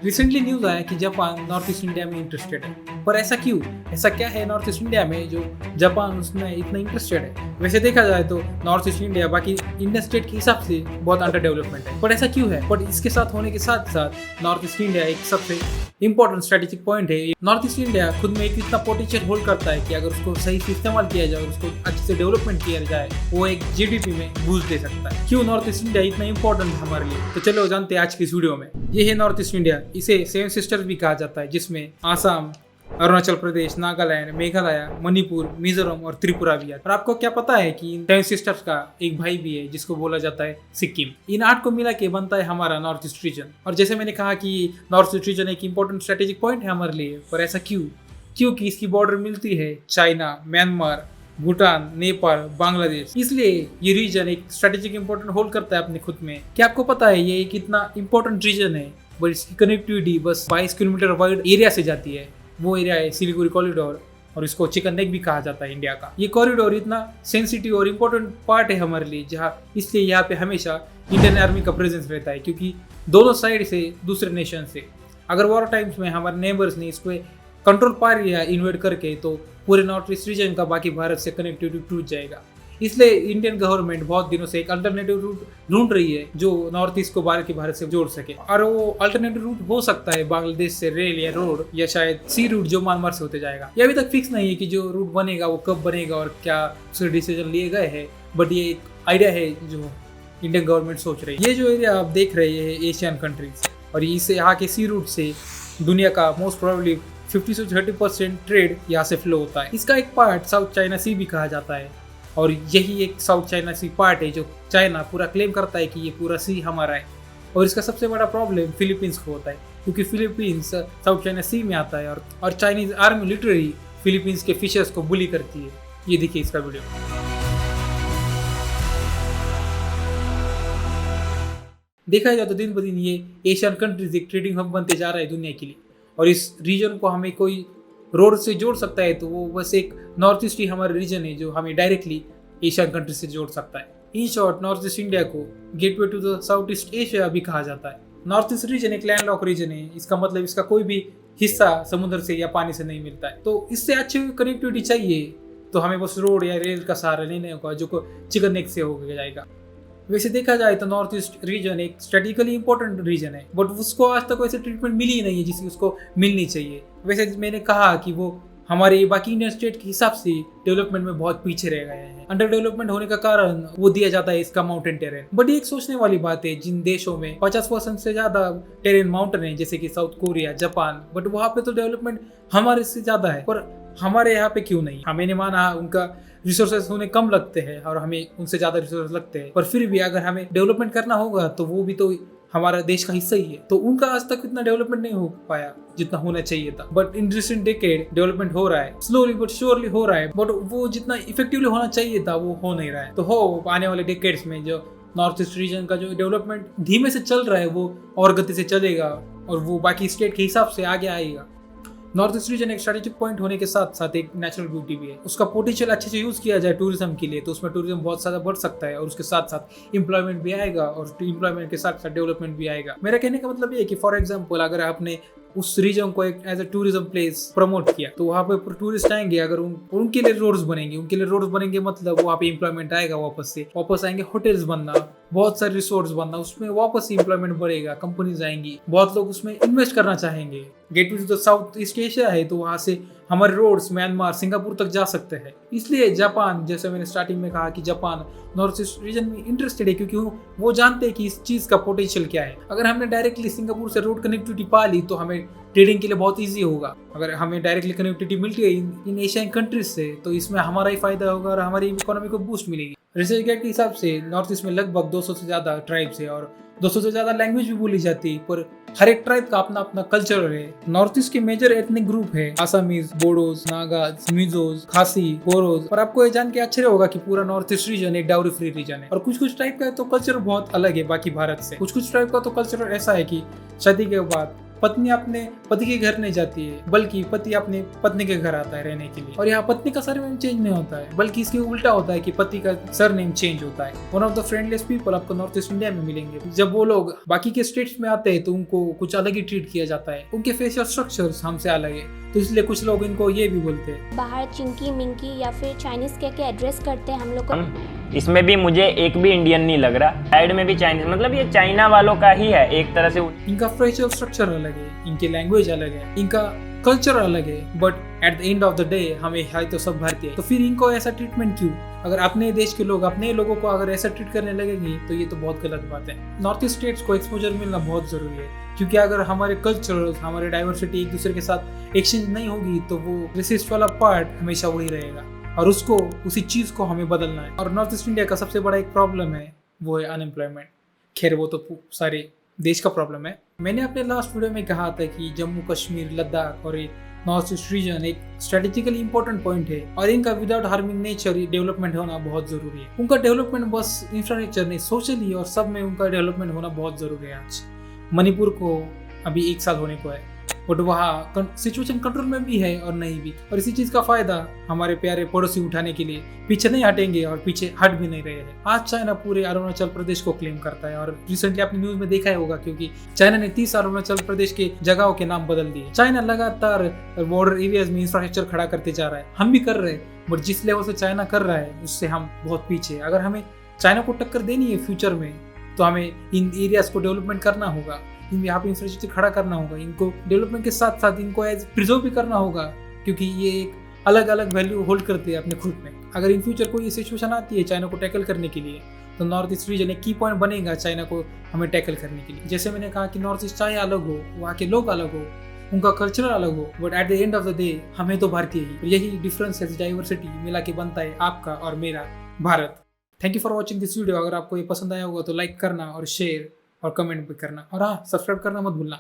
Recently news आया कि Japan north east India में इंटरेस्टेड है, पर ऐसा क्यों? ऐसा क्या है नॉर्थ ईस्ट इंडिया में जो जापान उसमें इतना इंटरेस्टेड है? वैसे देखा जाए तो नॉर्थ ईस्ट इंडिया बाकी इंडियन स्टेट के हिसाब से बहुत अंडर डेवलपमेंट है, पर ऐसा क्यों है? पर इसके साथ होने के साथ साथ नॉर्थ ईस्ट इंडिया एक सबसे इंपॉर्टेंट स्ट्रेटेजिक पॉइंट है। नॉर्थ ईस्ट इंडिया खुद में एक इतना पोटेंशियल होल्ड करता है कि अगर उसको सही से इस्तेमाल किया जाए, उसको अच्छे से डेवलपमेंट किया जाए, वो एक जीडीपी में बूस्ट दे सकता है। क्यों नॉर्थ ईस्ट इंडिया इतना इंपॉर्टेंट है हमारे लिए? तो चलो जानते हैं आज की इस वीडियो में। ये है नॉर्थ ईस्ट इंडिया। इसे सेवन सिस्टर्स भी कहा जाता है, जिसमें आसाम, अरुणाचल प्रदेश, नागालैंड, मेघालय, मणिपुर, मिजोरम और त्रिपुरा भी है। और आपको क्या पता है कि इन सेवन सिस्टर्स का एक भाई भी है जिसको बोला जाता है सिक्किम। इन 8 को मिला के बनता है हमारा नॉर्थ ईस्ट रीजन। और जैसे मैंने कहा कि नॉर्थ ईस्ट रीजन एक इंपॉर्टेंट स्ट्रेटेजिक पॉइंट है हमारे लिए, पर ऐसा क्यों? क्योंकि इसकी बॉर्डर मिलती है चाइना, म्यांमार, भूटान, नेपाल, बांग्लादेश। इसलिए ये रीजन एक स्ट्रेटेजिक इंपॉर्टेंट होल्ड करता है अपने खुद में। क्या आपको पता है ये एक इतना इंपॉर्टेंट रीजन है, बट इसकी कनेक्टिविटी बस 22 किलोमीटर वाइड एरिया से जाती है। वो एरिया है सिलीगुड़ी कॉरिडोर, और इसको चिकन नेक भी कहा जाता है इंडिया का। ये कॉरिडोर इतना सेंसिटिव और इम्पोर्टेंट पार्ट है हमारे लिए, जहाँ इसलिए यहाँ पे हमेशा इंडियन आर्मी का प्रेजेंस रहता है, क्योंकि दोनों साइड से दूसरे नेशन से अगर वॉर टाइम्स में हमारे नेबर्स ने इसको कंट्रोल पा लिया इन्वेड करके, तो पूरे नॉर्थ ईस्ट रीजन का बाकी भारत से कनेक्टिविटी टूट जाएगा। इसलिए इंडियन गवर्नमेंट बहुत दिनों से एक अल्टरनेटिव रूट ढूंढ रही है जो नॉर्थ ईस्ट को भारत से जोड़ सके। और वो अल्टरनेटिव रूट हो सकता है बांग्लादेश से रेल या रोड, या शायद सी रूट जो म्यांमार से होते जाएगा। ये अभी तक फिक्स नहीं है कि जो रूट बनेगा वो कब बनेगा और क्या उसके डिसीजन लिए गए हैं, बट ये एक आइडिया है जो इंडियन गवर्नमेंट सोच रही है। ये जो एरिया आप देख रहे हैं एशियन कंट्रीज, और इससे यहाँ के सी रूट से दुनिया का मोस्ट प्रोबेबली 50 से 30% ट्रेड यहाँ से फ्लो होता है। इसका एक पार्ट साउथ चाइना सी भी कहा जाता है, और यही एक साउथ चाइना सी पार्ट है जो चाइना पूरा क्लेम करता है कि ये पूरा सी हमारा है। और इसका सबसे बड़ा प्रॉब्लम फिलीपींस को होता है, क्योंकि फिलीपींस साउथ चाइना सी में आता है, और चाइनीज आर्मी लिटरली फिलीपींस के फिशर्स को बुली करती है। ये देखिए इसका वीडियो। देखा जाए तो दिन ब दिन ये एशियन कंट्रीज एक ट्रेडिंग हब बनते जा रहा है दुनिया के लिए, और इस रीजन को हमें कोई रोड से जोड़ सकता है तो वो बस एक नॉर्थ ईस्ट ही हमारा रीजन है जो हमें डायरेक्टली एशियन कंट्री से जोड़ सकता है। In short north east India को gateway to the south east Asia भी कहा जाता है। नॉर्थ ईस्ट रीजन एक लैंडलॉक रीजन है, इसका मतलब इसका कोई भी हिस्सा समुद्र से या पानी से नहीं मिलता है। तो इससे अच्छी कनेक्टिविटी चाहिए तो हमें बस रोड या रेल का सहारा लेने होगा, जो चिकन नेक से हो जाएगा। वैसे देखा जाए तो नॉर्थ ईस्ट रीजन एक स्ट्रेटेजिकली इंपॉर्टेंट रीजन है, बट उसको आज तक वैसे ट्रीटमेंट मिली ही नहीं है जिसकी उसको मिलनी चाहिए। वैसे मैंने कहा कि वो हमारे बाकी इंडियन स्टेट के हिसाब से डेवलपमेंट में बहुत पीछे रह गए हैं। अंडर डेवलपमेंट होने का कारण वो दिया जाता है इसका माउंटेन टेरेन। बट ये एक सोचने वाली बात है, जिन देशों में 50% से ज्यादा टेरेन माउंटेन है, जैसे कि साउथ कोरिया, जापान, बट वहाँ पे तो डेवलपमेंट हमारे से ज्यादा है, पर हमारे यहाँ पे क्यों नहीं? मैंने माना उनका रिसोर्सेस उन्हें कम लगते हैं और हमें उनसे ज्यादा रिसोर्सेस लगते हैं, पर फिर भी अगर हमें डेवलपमेंट करना होगा तो वो भी तो हमारा देश का हिस्सा ही है। तो उनका आज तक इतना डेवलपमेंट नहीं हो पाया जितना होना चाहिए था। But in recent decade development हो रहा है, स्लोली बट श्योरली हो रहा है, बट वो जितना इफेक्टिवली होना चाहिए था वो हो नहीं रहा है। तो हो आने वाले डेकेड्स में जो नॉर्थ ईस्ट रीजन का जो डेवलपमेंट धीमे से चल रहा है वो और गति से चलेगा, और वो बाकी स्टेट के हिसाब से आगे आएगा। नॉर्थ ईस्ट रीजन एक स्ट्रेटेजिक पॉइंट होने के साथ साथ एक नेचुरल ब्यूटी भी है। उसका पोटेंशियल अच्छे से यूज किया जाए टूरिज्म के लिए तो उसमें टूरिज्म बहुत ज्यादा बढ़ सकता है, और उसके साथ साथ एम्प्लॉयमेंट भी आएगा, और एम्प्लॉयमेंट के साथ साथ डेवलपमेंट भी आएगा। मेरा कहने का मतलब ये है कि फॉर एग्जाम्पल अगर आपने उस रीजन को एक as a tourism place promote किया तो वहाँ पे टूरिस्ट आएंगे, अगर उनके लिए रोड्स बनेंगे मतलब वहाँ पे एम्प्लॉयमेंट आएगा, वापस आएंगे होटल्स बनना, बहुत सारे रिसोर्ट्स बनना, उसमें वापस एम्प्लॉयमेंट बढ़ेगा, कंपनीज आएंगी, बहुत लोग उसमें इन्वेस्ट करना चाहेंगे। Gateway to the south east Asia है तो वहाँ से हमारे रोड्स म्यांमार, सिंगापुर तक जा सकते हैं। इसलिए जापान, जैसे मैंने स्टार्टिंग में कहा कि जापान नॉर्थ ईस्ट रीजन में इंटरेस्टेड है, क्योंकि वो जानते हैं कि इस चीज का पोटेंशियल क्या है। अगर हमने डायरेक्टली सिंगापुर से रोड कनेक्टिविटी पा ली तो हमें ट्रेडिंग के लिए बहुत ईजी होगा। अगर हमें डायरेक्टली कनेक्टिविटी मिलती है इन एशियन कंट्रीज से तो इसमें हमारा ही फायदा होगा और हमारी इकोनॉमी को बूस्ट मिलेगी। रिसर्च गाइड के हिसाब से नॉर्थ ईस्ट में लगभग 200 से ज्यादा ट्राइब्स है, और 200 से ज्यादा लैंग्वेज भी बोली जाती है, पर हर एक ट्राइब का अपना अपना कल्चर है। नॉर्थ ईस्ट के मेजर एथनिक ग्रुप है आसामीज, बोडोज, नागाज, मिजोज, खासी, गोरोज। और आपको ये जान के आश्चर्य होगा कि पूरा नॉर्थ ईस्ट रीजन एक डाउरी फ्री रीजन है, और कुछ ट्राइब का तो कल्चर बहुत अलग है बाकी भारत से। कुछ ट्राइब का तो कल्चर ऐसा है कि शादी के बाद पत्नी अपने पति के घर नहीं जाती है, बल्कि पति अपने पत्नी के घर आता है रहने के लिए। और यहाँ पत्नी का सरनेम चेंज नहीं होता है, बल्कि इसके उल्टा होता है कि पति का सरनेम चेंज होता है। वन ऑफ द फ्रेंडलीस्ट पीपल आपको नॉर्थ ईस्ट इंडिया में मिलेंगे। जब वो लोग बाकी के स्टेट्स में आते हैं तो उनको कुछ अलग ही ट्रीट किया जाता है। उनके फेशियल स्ट्रक्चर्स हमसे अलग है, तो इसलिए कुछ लोग इनको ये भी बोलते हैं। बाहर चिंकी मिंकी या फिर चाइनीज कह के एड्रेस करते हैं हम लोग को। इसमें भी मुझे एक भी इंडियन नहीं लग रहा, साइड में भी चाइनीज, मतलब ये चाइना वालों का ही है एक तरह से। इनका फेशियल स्ट्रक्चर अलग है, इनकी लैंग्वेज अलग है, इनका कल्चर अलग है, but at the end of the day हमें है तो सब भारतीय। तो फिर इनको ऐसा ट्रीटमेंट क्यों? अगर अपने देश के लोग अपने लोगों को अगर ऐसा ट्रीट करने लगेंगे तो ये तो बहुत गलत बात है। नॉर्थ ईस्ट स्टेट्स को एक्सपोजर मिलना बहुत जरूरी है, क्योंकि अगर हमारे कल्चर, हमारे डाइवर्सिटी एक दूसरे के साथ एक्सचेंज नहीं होगी तो वो रेसिस्ट वाला पार्ट हमेशा वही रहेगा, और उसको उसी चीज को हमें बदलना है। और नॉर्थ ईस्ट इंडिया का सबसे बड़ा एक प्रॉब्लम है, वो है अनएम्प्लॉयमेंट। खैर वो तो सारे देश का प्रॉब्लम है। मैंने अपने लास्ट वीडियो में कहा था कि जम्मू कश्मीर, लद्दाख और नॉर्थ ईस्ट रीजन एक स्ट्रेटेजिकली इंपॉर्टेंट पॉइंट है, और इनका विदाउट हार्मिंग नेचर डेवलपमेंट होना बहुत जरूरी है। उनका डेवलपमेंट बस इंफ्रास्ट्रक्चर नहीं, सोशली और सब में उनका डेवलपमेंट होना बहुत जरूरी है। आज मणिपुर को अभी 1 साल होने को है, बट वहाँ सिचुएशन कंट्रोल में भी है और नहीं भी। और इसी चीज का फायदा हमारे प्यारे पड़ोसी उठाने के लिए पीछे नहीं हटेंगे, और पीछे हट भी नहीं रहे हैं। आज चाइना पूरे अरुणाचल प्रदेश को क्लेम करता है, और रिसेंटली आपने न्यूज में देखा होगा, क्योंकि चाइना ने 30 अरुणाचल प्रदेश के जगहों के नाम बदल दिए। चाइना लगातार बॉर्डर एरियाज में इंफ्रास्ट्रक्चर खड़ा करते जा रहा है, हम भी कर रहे हैं, बट जिस लेवल से चाइना कर रहा है उससे हम बहुत पीछे। अगर हमें चाइना को टक्कर देनी है फ्यूचर में, तो हमें इन एरियाज को डेवलपमेंट करना होगा, यहाँ पे इंफ्रास्ट्रक्चर खड़ा करना होगा, इनको डेवलपमेंट के साथ साथ इनको एज प्रिजर्व भी करना होगा, क्योंकि ये एक अलग अलग वैल्यू होल्ड करते हैं अपने खुद में। अगर इन फ्यूचर कोई सिचुएशन आती है चाइना को टैकल करने के लिए, तो नॉर्थ ईस्ट रीजन एक की पॉइंट बनेगा चाइना को हमें टैकल करने के लिए। जैसे मैंने कहा कि नॉर्थ ईस्ट चाहे अलग हो, वहाँ के लोग अलग हो, उनका कल्चर अलग हो, but at the end of the day हमें तो भारतीय ही। यही डिफरेंसेस, डाइवर्सिटी मिला के बनता है आपका और मेरा Bharat. Thank you for watching this video. अगर आपको ये पसंद आया होगा तो लाइक करना और शेयर और कमेंट भी करना, और हाँ, सब्सक्राइब करना मत भूलना।